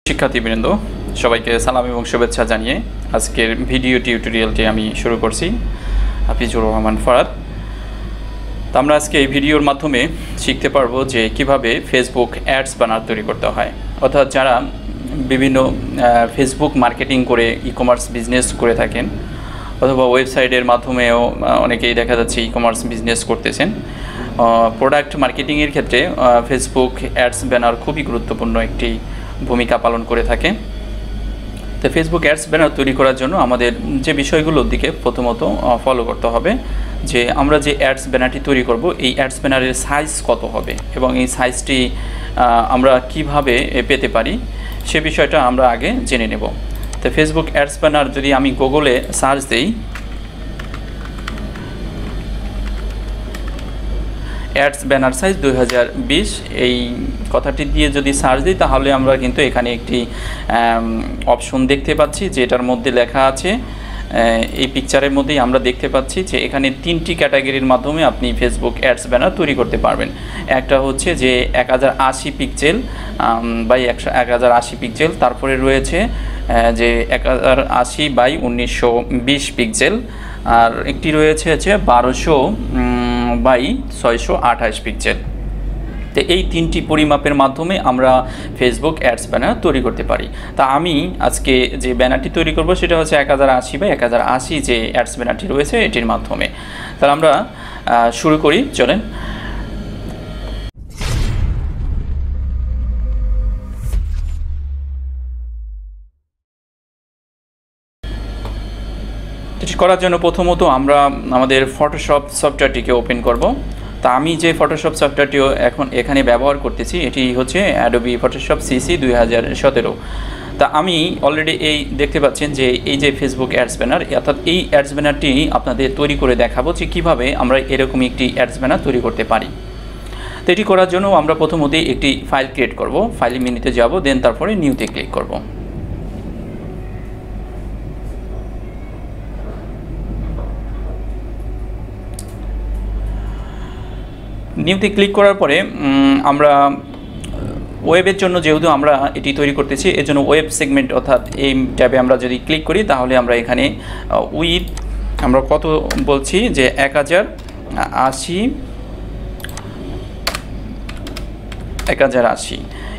শিক্ষার্থীবৃন্দ সবাইকে সালাম এবং শুভেচ্ছা জানিয়ে আজকের ভিডিও টিউটোরিয়ালটি আমি শুরু করছি। হাফিজুর রহমান ফরাদ। তো আমরা আজকে এই ভিডিওর মাধ্যমে শিখতে পারবো যে কিভাবে ফেসবুক অ্যাডস ব্যানার তৈরি করতে হয়, অর্থাৎ যারা বিভিন্ন ফেসবুক মার্কেটিং করে ই কমার্স বিজনেস করে থাকেন অথবা ওয়েবসাইটের মাধ্যমেও অনেকেই দেখা যাচ্ছে ই কমার্স বিজনেস করতেছেন। প্রোডাক্ট মার্কেটিংয়ের ক্ষেত্রে ফেসবুক অ্যাডস ব্যানার খুবই গুরুত্বপূর্ণ একটি ভূমিকা পালন করে থাকে। তো ফেসবুক অ্যাডস ব্যানার তৈরি করার জন্য আমাদের যে বিষয়গুলোর দিকে প্রথমত ফলো করতে হবে যে আমরা যে অ্যাডস ব্যানারটি তৈরি করব এই অ্যাডস ব্যানারের সাইজ কত হবে এবং এই সাইজটি আমরা কিভাবে পেতে পারি সে বিষয়টা আমরা আগে জেনে নেব। তো ফেসবুক অ্যাডস ব্যানার যদি আমি গুগলে সার্চ দিই, অ্যাডস ব্যানার সাইজ 2020 এই কথাটি দিয়ে যদি সার্চ দিই তাহলে আমরা কিন্তু এখানে একটি অপশন দেখতে পাচ্ছি যেটার মধ্যে লেখা আছে, এই পিকচারের মধ্যেই আমরা দেখতে পাচ্ছি যে এখানে তিনটি ক্যাটাগরির মাধ্যমে আপনি ফেসবুক অ্যাডস ব্যানার তৈরি করতে পারবেন। একটা হচ্ছে যে 1080 পিক্সেল বাই 1080 পিক্সেল, তারপরে রয়েছে যে 1080 বাই 1920 পিক্সেল, আর একটি রয়েছে হচ্ছে 1200 বাই 628 পিক্সেল। তো এই তিনটি পরিমাপের মাধ্যমে আমরা ফেসবুক অ্যাডস ব্যানার তৈরি করতে পারি। তা আমি আজকে যে ব্যানারটি তৈরি করব সেটা হচ্ছে 1080 বাই 1080 যে অ্যাডস ব্যানারটি রয়েছে এটির মাধ্যমে। তাহলে আমরা শুরু করি, চলেন। এটি করার জন্য প্রথমত আমরা আমাদের ফটোশপ সফটওয়্যারটিকে ওপেন করব। তা আমি যে ফটোশপ সফটওয়্যারটিও এখানে ব্যবহার করতেছি এটি হচ্ছে অ্যাডোবি ফটোশপ সিসি 2017। তা আমি অলরেডি এই দেখতে পাচ্ছেন যে এই যে ফেসবুক অ্যাডস ব্যানার, অর্থাৎ এই অ্যাডস ব্যানারটি আপনাদের তৈরি করে দেখাবো যে কীভাবে আমরা এরকম একটি অ্যাডস ব্যানার তৈরি করতে পারি। তো এটি করার জন্য আমরা প্রথমতেই একটি ফাইল ক্রিয়েট করব, ফাইল মেনুতে যাব, দেন তারপরে নিউতে ক্লিক করব। নিউতে ক্লিক করার পরে আমরা ওয়েবের জন্য যেহেতু আমরা এটি তৈরি করতেছি এর জন্য ওয়েব সেগমেন্ট অর্থাৎ এই ট্যাবে আমরা যদি ক্লিক করি তাহলে আমরা এখানে উইথ আমরা কত বলছি যে 1080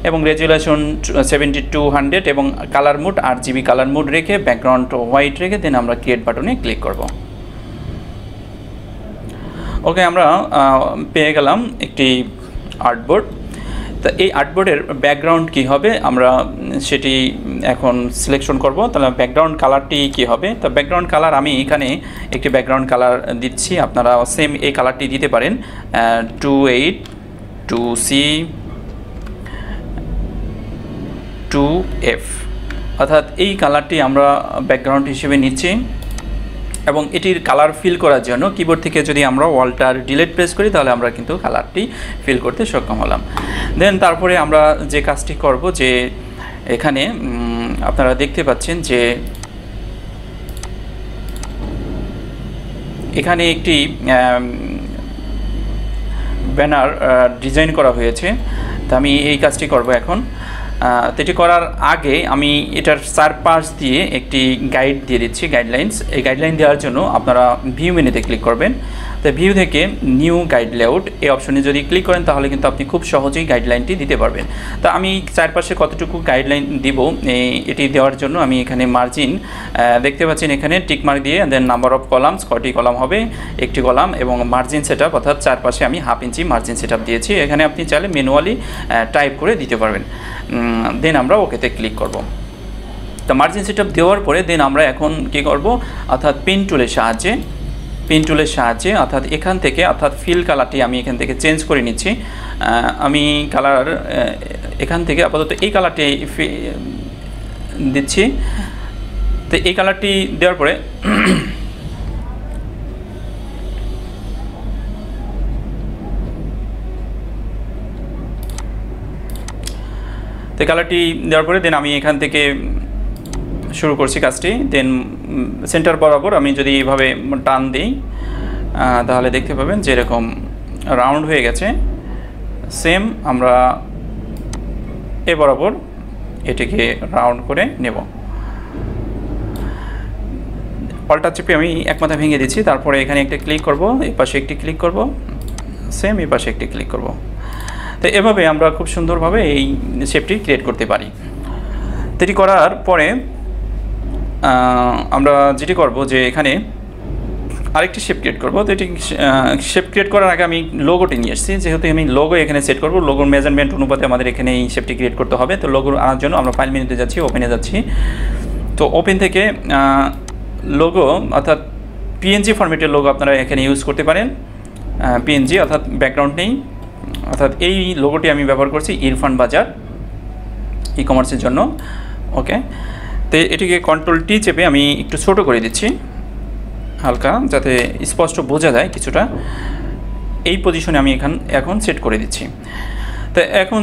এবং রেজুলেশন 7200 এবং colour mode RGB colour mode রেখে ব্যাকগ্রাউন্ড হোয়াইট রেখে দেন আমরা ক্রিয়েট বাটনে ক্লিক করব। ওকে, আমরা পেয়ে গেলাম একটি আর্টবোর্ড। তো এই আর্টবোর্ডের ব্যাকগ্রাউন্ড কী হবে আমরা সেটি এখন সিলেকশন করব। তাহলে ব্যাকগ্রাউন্ড কালারটি কী হবে? তো ব্যাকগ্রাউন্ড কালার আমি এখানে একটি ব্যাকগ্রাউন্ড কালার দিচ্ছি, আপনারা সেম এই কালারটি দিতে পারেন 282C2F, অর্থাৎ এই কালারটি আমরা ব্যাকগ্রাউন্ড হিসেবে নিচ্ছি। এবং এটির কালার ফিল করার জন্য কিবোর্ড থেকে যদি আমরা অল্টার ডিলিট প্রেস করি তাহলে আমরা কিন্তু কালারটি ফিল করতে সক্ষম হলাম। দেন তারপরে আমরা যে কাজটি করব যে এখানে আপনারা দেখতে পাচ্ছেন যে এখানে একটি ব্যানার ডিজাইন করা হয়েছে। তো আমি এই কাজটি করব এখন। এটি করার আগে আমি এটার চারপাশ দিয়ে একটি গাইড দিয়ে দিচ্ছি, গাইডলাইন্স। এই গাইডলাইন দেওয়ার জন্য আপনারা ভিউ মেনুতে ক্লিক করবেন। তো ভিউ থেকে নিউ গাইড লেআউট এই অপশনে যদি ক্লিক করেন তাহলে কিন্তু আপনি খুব সহজেই গাইডলাইনটি দিতে পারবেন। তো আমি চারপাশে কতটুকু গাইডলাইন দিব এটি দেওয়ার জন্য আমি এখানে মার্জিন দেখতে পাচ্ছেন এখানে টিকমার্ক দিয়ে দেন নাম্বার অফ কলামস, কটি কলাম হবে, একটি কলাম, এবং মার্জিন সেটআপ অর্থাৎ চারপাশে আমি 1/2 ইঞ্চি মার্জিন সেটআপ দিয়েছি। এখানে আপনি চাইলে ম্যানুয়ালি টাইপ করে দিতে পারবেন। দেন আমরা ওকেতে ক্লিক করব। তো মার্জিন সেটআপ দেওয়ার পরে দেন আমরা এখন কি করব, অর্থাৎ পেন টুলের সাহায্যে অর্থাৎ এখান থেকে অর্থাৎ ফিল কালারটি আমি এখান থেকে চেঞ্জ করে নিচ্ছি। আমি কালার এখান থেকে আপাতত এই কালারটি দিচ্ছি। তো এই কালারটি দেওয়ার পরে তো কালারটি দেওয়ার পরে দেন আমি এখান থেকে শুরু করছি কাজটি। দেন সেন্টার বরাবর আমি যদি এইভাবে টান দিই তাহলে দেখতে পাবেন যে এরকম রাউন্ড হয়ে গেছে। সেম আমরা এ বরাবর এটাকে রাউন্ড করে নেব। অল্টার চেপে আমি এক মাথা ভেঙে দিচ্ছি, তারপরে এখানে একটা ক্লিক করব, এই পাশে একটি ক্লিক করব, সেম এই পাশে একটি ক্লিক করব। তো এভাবে আমরা খুব সুন্দরভাবে এই শেপটি ক্রিয়েট করতে পারি। তো এটি করার পরে আমরা যেটি করব যে এখানে আরেকটি শেপ ক্রিয়েট করব। তো এটি শেপ ক্রিয়েট করার আগে আমি লোগোটি নিয়ে এসেছি, যেহেতু আমি লোগো এখানে সেট করব, লোগোর মেজারমেন্ট অনুপাতে আমাদের এখানে এই শেপটি ক্রিয়েট করতে হবে। তো লোগো আনার জন্য আমরা ফাইল মেনুতে যাচ্ছি, ওপেনে যাচ্ছি। তো ওপেন থেকে লোগো অর্থাৎ পিএনজি ফরম্যাটের লোগো আপনারা এখানে ইউজ করতে পারেন। পিএনজি অর্থাৎ ব্যাকগ্রাউন্ড নেই, অর্থাৎ এই লোগোটি আমি ব্যবহার করছি ইরফান বাজার ই কমার্সের জন্য। ওকে, তো এটিকে কন্ট্রোল টি চেপে আমি একটু ছোট করে দিচ্ছি হালকা, যাতে স্পষ্ট বোঝা যায় কিছুটা। এই পজিশনে আমি এখন সেট করে দিচ্ছি। তো এখন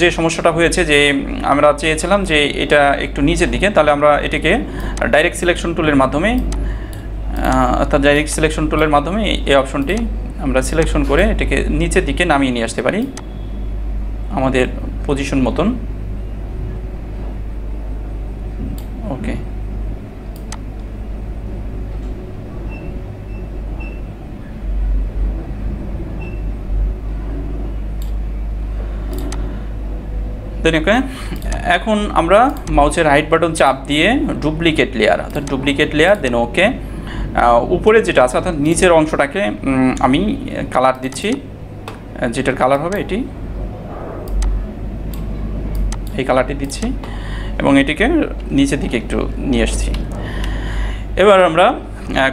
যে সমস্যাটা হয়েছে যে আমরা চেয়েছিলাম যে এটা একটু নিচের দিকে, তাহলে আমরা এটাকে ডাইরেক্ট সিলেকশন টুলের মাধ্যমে অর্থাৎ ডাইরেক্ট সিলেকশন টুলের মাধ্যমে এই অপশনটি আমরা সিলেকশন করে এটাকে নিচের দিকে নামিয়ে নিয়ে আসতে পারি আমাদের পজিশন মতন। ওকে, দেন ওকে, এখন আমরা মাউসের রাইট বাটন চাপ দিয়ে ডুপ্লিকেট লেয়ার অর্থাৎ ডুপ্লিকেট লেয়ার, দেন ওকে। উপরে যেটা আছে অর্থাৎ নিচের অংশটাকে আমি কালার দিচ্ছি, যেটার কালার হবে এটি, এই কালারটি দিচ্ছি এবং এটিকে নিচের দিকে একটু নিয়ে আসছি। এবার আমরা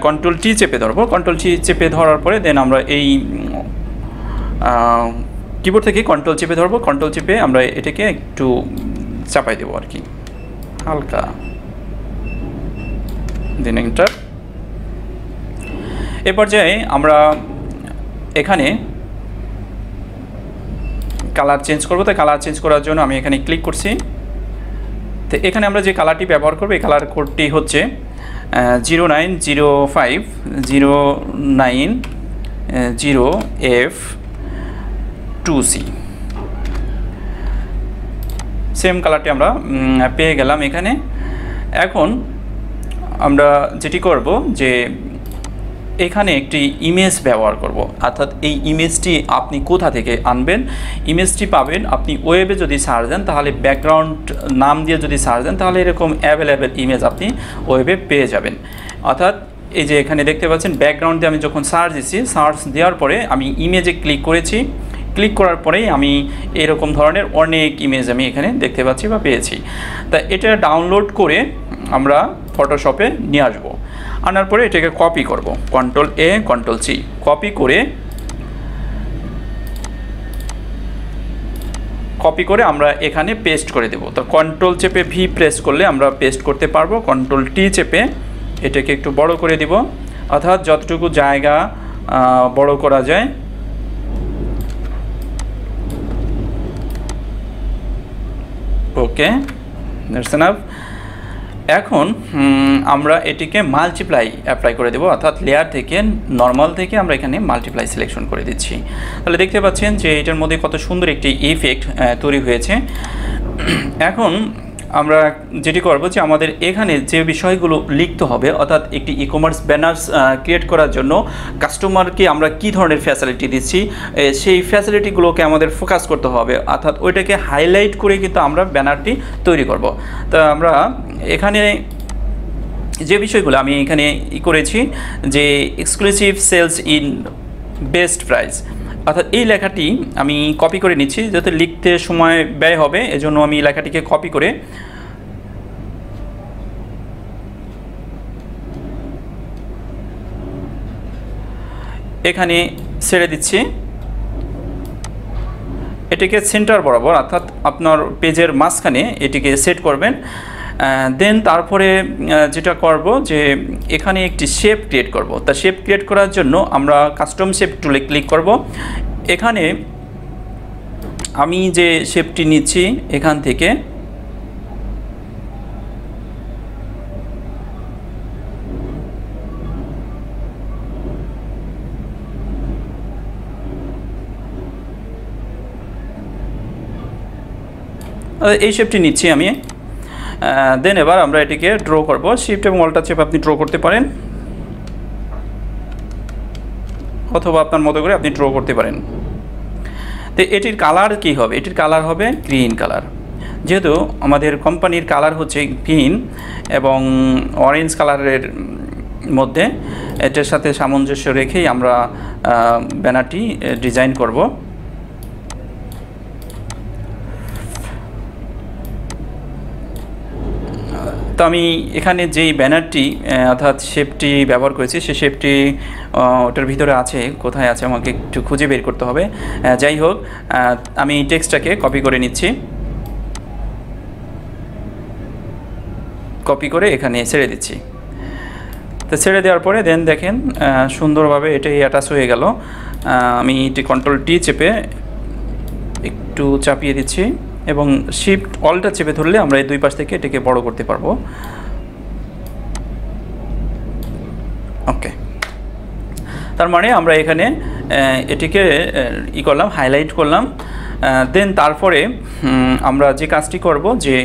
কন্ট্রোল টি চেপে ধরবো। কন্ট্রোল টি চেপে ধরার পরে দেন আমরা এই কিবোর্ড থেকে কন্ট্রোল চেপে ধরবো। কন্ট্রোল চেপে আমরা এটাকে একটু চাপাই দেবো আর কি হালকা, দেন এন্টার। এ পর্যায়ে আমরা এখানে কালার চেঞ্জ করবো। তো কালার চেঞ্জ করার জন্য আমি এখানে ক্লিক করছি। তো এখানে আমরা যে কালারটি ব্যবহার করবো এই কালার কোডটি হচ্ছে 0905090F2C। সেম কালারটি আমরা পেয়ে গেলাম এখানে। এখন আমরা যেটি করব যে এখানে একটি ইমেজ ব্যবহার করব, অর্থাৎ এই ইমেজটি আপনি কোথা থেকে আনবেন? ইমেজটি পাবেন আপনি ওয়েবে যদি সার্চ দেন, তাহলে ব্যাকগ্রাউন্ড নাম দিয়ে যদি সার্চ দেন, তাহলে এরকম অ্যাভেলেবেল ইমেজ আপনি ওয়েবে পেয়ে যাবেন। অর্থাৎ এই যে এখানে দেখতে পাচ্ছেন ব্যাকগ্রাউন্ড দিয়ে আমি যখন সার্চ দিচ্ছি, সার্চ দেওয়ার পরে আমি ইমেজে ক্লিক করেছি, ক্লিক করার পরেই আমি এরকম ধরনের অনেক ইমেজ আমি এখানে দেখতে পাচ্ছি বা পেয়েছি। তা এটা ডাউনলোড করে আমরা ফটোশপে নিয়ে আসবো। আনার পরে এটাকে কপি করব, কন্ট্রোল এ কন্ট্রোল সি, কপি করে আমরা এখানে পেস্ট করে দেব। তো কন্ট্রোল চেপে ভি প্রেস করলে আমরা পেস্ট করতে পারবো। কন্ট্রোল টি চেপে এটাকে একটু বড় করে দিব, অর্থাৎ যতটুকু জায়গা বড় করা যায়। ওকে, দ্যাটস এনাফ। এখন আমরা এটিকে মাল্টিপ্লাই অ্যাপ্লাই করে দেবো, অর্থাৎ লেয়ার থেকে নর্মাল থেকে আমরা এখানে মাল্টিপ্লাই সিলেকশন করে দিচ্ছি। তাহলে দেখতে পাচ্ছেন যে এটার মধ্যে কত সুন্দর একটি ইফেক্ট তৈরি হয়েছে। এখন আমরা যেটি করব যে আমাদের এখানে যে বিষয়গুলো লিখতে হবে, অর্থাৎ একটি ই কমার্স ব্যানার ক্রিয়েট করার জন্য কাস্টমারকে আমরা কি ধরনের ফ্যাসিলিটি দিচ্ছি, সেই ফ্যাসিলিটিগুলোকে আমাদের ফোকাস করতে হবে, অর্থাৎ ওইটাকে হাইলাইট করে কিন্তু আমরা ব্যানারটি তৈরি করব। তা আমরা এখানে যে বিষয়গুলো আমি এখানে করেছি যে exclusive sales in best price, অর্থাৎ এই লেখাটি আমি কপি করে নিচ্ছি, যাতে লিখতে সময় ব্যয় হবে, এজন্য আমি লেখাটিকে কপি করে এখানে ছেড়ে দিচ্ছি। এটিকে সেন্টার বরাবর, অর্থাৎ আপনার পেজের মাঝখানে এটিকে সেট করবেন। দেন তারপরে যেটা করব যে এখানে একটি শেপ ক্রিয়েট করব। তা শেপ ক্রিয়েট করার জন্য আমরা কাস্টম শেপ টুলে ক্লিক করব। এখানে আমি যে শেপটি নিচ্ছি এখান থেকে এই শেপটি নিচ্ছি আমি। দেন এবার আমরা এটিকে ড্র করব। শিফট এবং অল্টার চেপে আপনি ড্র করতে পারেন, অথবা আপনার মতো করে আপনি ড্র করতে পারেন। তো এটির কালার কি হবে? এটির কালার হবে গ্রিন কালার। যেহেতু আমাদের কোম্পানির কালার হচ্ছে গ্রিন এবং অরেঞ্জ কালারের মধ্যে, এটার সাথে সামঞ্জস্য রেখেই আমরা ব্যানারটি ডিজাইন করব। তো আমি এখানে যেই ব্যানারটি অর্থাৎ শেপটি ব্যবহার করেছি, সেই শেপটি ওটার ভিতরে আছে, কোথায় আছে আমাকে একটু খুঁজে বের করতে হবে। যাই হোক, আমি টেক্সটটাকে কপি করে নিচ্ছি, কপি করে এখানে ছেড়ে দিচ্ছি। তো ছেড়ে দেওয়ার পরে দেন দেখেন সুন্দরভাবে এটাই অ্যাটাচ হয়ে গেল। আমি এটি কন্ট্রোল টি চেপে একটু চাপিয়ে দিচ্ছি এবং শিফট অল্টা চেপে ধরলে আমরা এই দুই পাশ থেকে এটাকে বড় করতে পারবো। ওকে, তার মানে আমরা এখানে এটিকে করলাম, হাইলাইট করলাম। দেন তারপরে আমরা যে কাজটি করব, যে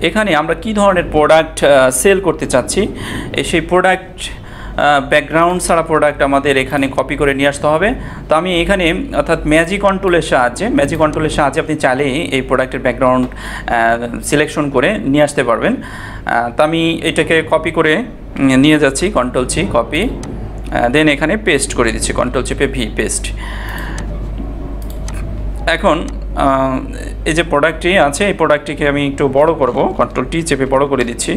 এখানে আমরা কি ধরনের প্রোডাক্ট সেল করতে চাচ্ছি, সেই প্রোডাক্ট ব্যাকগ্রাউন্ড ছাড়া প্রোডাক্ট আমাদের এখানে কপি করে নিয়ে আসতে হবে। তো আমি এখানে অর্থাৎ ম্যাজিক কন্ট্রোলের সাহায্যে আপনি চাইলেই এই প্রোডাক্টের ব্যাকগ্রাউন্ড সিলেকশন করে নিয়ে আসতে পারবেন। তো আমি এটাকে কপি করে নিয়ে যাচ্ছি, কন্ট্রোল সি কপি, দেন এখানে পেস্ট করে দিচ্ছি, কন্ট্রোল চেপে ভি পেস্ট। এখন এই যে প্রোডাক্টটি আছে, এই প্রোডাক্টটিকে আমি একটু বড় করব, কন্ট্রোল টি চেপে বড় করে দিচ্ছি।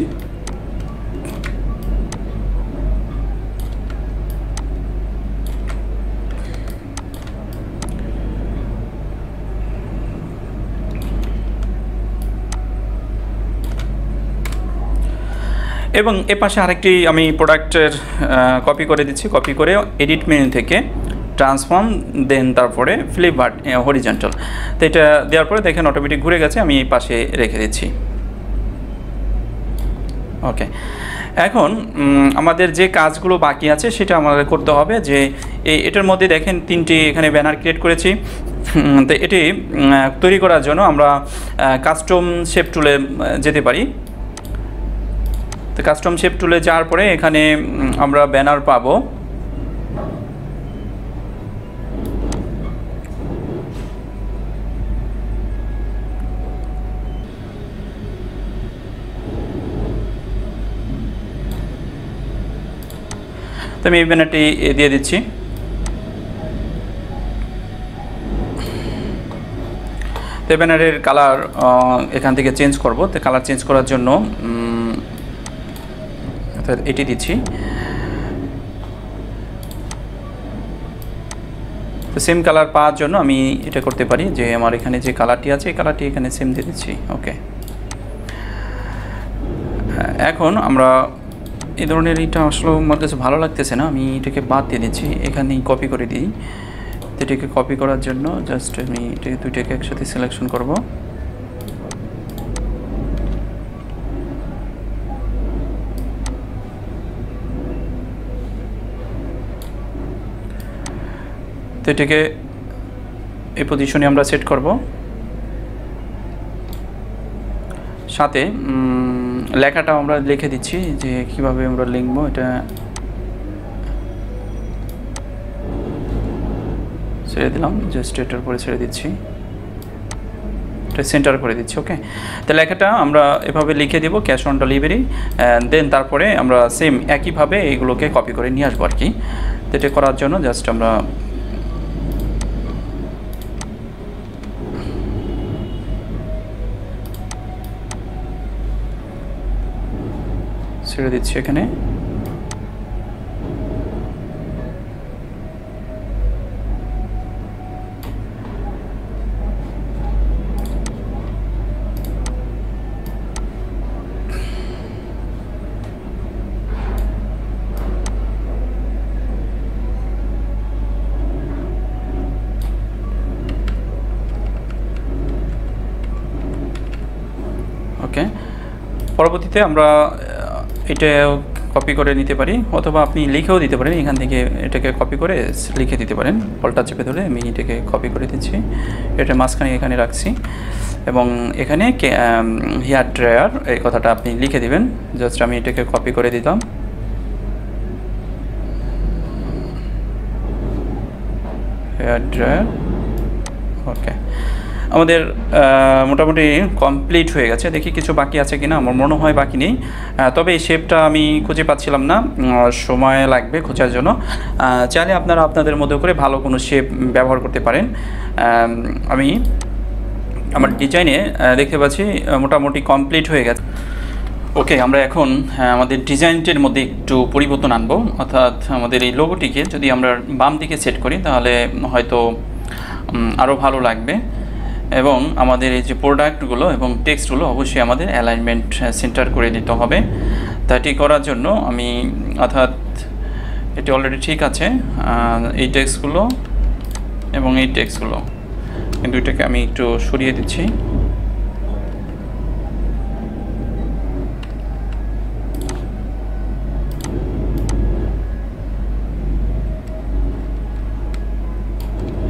এবং এ পাশে আরেকটি আমি প্রোডাক্টের কপি করে দিচ্ছি, কপি করে এডিট মেনু থেকে ট্রান্সফর্ম, দেন তারপরে ফ্লিপ হরিজন্টাল। তো এটা দেওয়ার পরে দেখেন অটোমেটিক ঘুরে গেছে, আমি এই পাশে রেখে দিচ্ছি। ওকে, এখন আমাদের যে কাজগুলো বাকি আছে সেটা আমাদের করতে হবে। যে এটার মধ্যে দেখেন তিনটি এখানে ব্যানার ক্রিয়েট করেছি। তো এটি তৈরি করার জন্য আমরা কাস্টম শেপ টুলে যেতে পারি। তো কাস্টম শেপ টুলে যাওয়ার পরে এখানে আমরা ব্যানার পাবো। তো আমি এই ব্যানারটি দিয়ে দিচ্ছি। তো এই ব্যানারের কালার এখান থেকে চেঞ্জ করব। তো কালার চেঞ্জ করার জন্য এটি দিচ্ছি। তো সেম কালার পাওয়ার জন্য আমি এটা করতে পারি যে আমার এখানে যে কালারটি আছে এই কালারটি এখানে সেম দিয়ে দিচ্ছি। ওকে, এখন আমরা এই ধরনের এটা আসলে আমার কাছে ভালো লাগতেছে না, আমি এটাকে বাদ দিয়ে দিচ্ছি, এখানেই কপি করে দিই। তো এটাকে কপি করার জন্য জাস্ট আমি এটাকে দুইটাকে একসাথে সিলেকশন করব। তো এটাকে এই পজিশনে আমরা সেট করব। সাথে লেখাটা আমরা লিখে দিচ্ছি যে কিভাবে আমরা লিখবো। এটা ছেড়ে দিলাম, জাস্ট এটার উপরে ছেড়ে দিচ্ছি, এটা সেন্টার করে দিচ্ছি। ওকে, তো লেখাটা আমরা এভাবে লিখে দেবো, ক্যাশ অন ডেলিভারি। দেন তারপরে আমরা সেম একইভাবে এইগুলোকে কপি করে নিয়ে আসবো আর কি। তো এটা করার জন্য জাস্ট আমরা ছেড়ে দিচ্ছি এখানে। ওকে, পরবর্তীতে আমরা এটা কপি করে নিতে পারি, অথবা আপনি লিখেও দিতে পারেন। এখান থেকে এটাকে কপি করে লিখে দিতে পারেন, পল্টা চেপে ধরে আমি এটাকে কপি করে দিচ্ছি, এটা মাঝখানে এখানে রাখছি। এবং এখানে হেয়ার ড্রায়ার এই কথাটা আপনি লিখে দিবেন। জাস্ট আমি এটাকে কপি করে দিতাম। হেয়ার ড্রায়ার, ওকে। আমাদের মোটামুটি কমপ্লিট হয়ে গেছে। দেখি কিছু বাকি আছে কিনা, আমার মনে হয় বাকি নেই। তবে এই শেপটা আমি খুঁজে পাচ্ছিলাম না, সময় লাগবে খোঁজার জন্য। চাইলে আপনারা আপনাদের মতো করে ভালো কোনো শেপ ব্যবহার করতে পারেন। আমি আমার ডিজাইনে দেখতে পাচ্ছি মোটামুটি কমপ্লিট হয়ে গেছে। ওকে, আমরা এখন আমাদের ডিজাইনটির মধ্যে একটু পরিবর্তন আনবো, অর্থাৎ আমাদের এই লোগোটিকে যদি আমরা বাম দিকে সেট করি তাহলে হয়তো আরও ভালো লাগবে। এবং আমাদের এই যে প্রোডাক্টগুলো এবং টেক্সটগুলো অবশ্যই আমাদের অ্যালাইনমেন্ট সেন্টার করে দিতে হবে। তা এটি করার জন্য আমি, অর্থাৎ এটি অলরেডি ঠিক আছে, এই টেক্সটগুলো এবং এই টেক্সটগুলো, কিন্তু এটাকে আমি একটু সরিয়ে দিচ্ছি।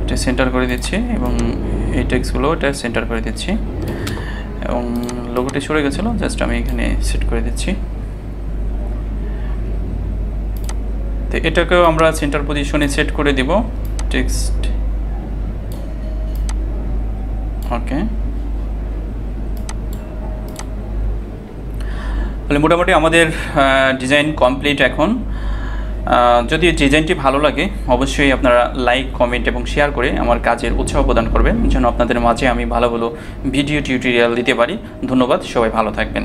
এটা সেন্টার করে দিচ্ছি এবং এই টেক্সটগুলো এটা সেন্টার করে দিচ্ছি এবং লোগোটি সরে গেছিলো, জাস্ট আমি এখানে সেট করে দিচ্ছি। তো এটাকেও আমরা সেন্টার পজিশনে সেট করে দিব, টেক্সট, ওকে। তাহলে মোটামুটি আমাদের ডিজাইন কমপ্লিট এখন। যদি ডিজাইনটি ভালো লাগে অবশ্যই আপনারা লাইক, কমেন্ট এবং শেয়ার করে আমার কাজের উৎসাহ প্রদান করবেন, যেন আপনাদের মাঝে আমি ভালো ভালো ভিডিও টিউটোরিয়াল দিতে পারি। ধন্যবাদ, সবাই ভালো থাকবেন।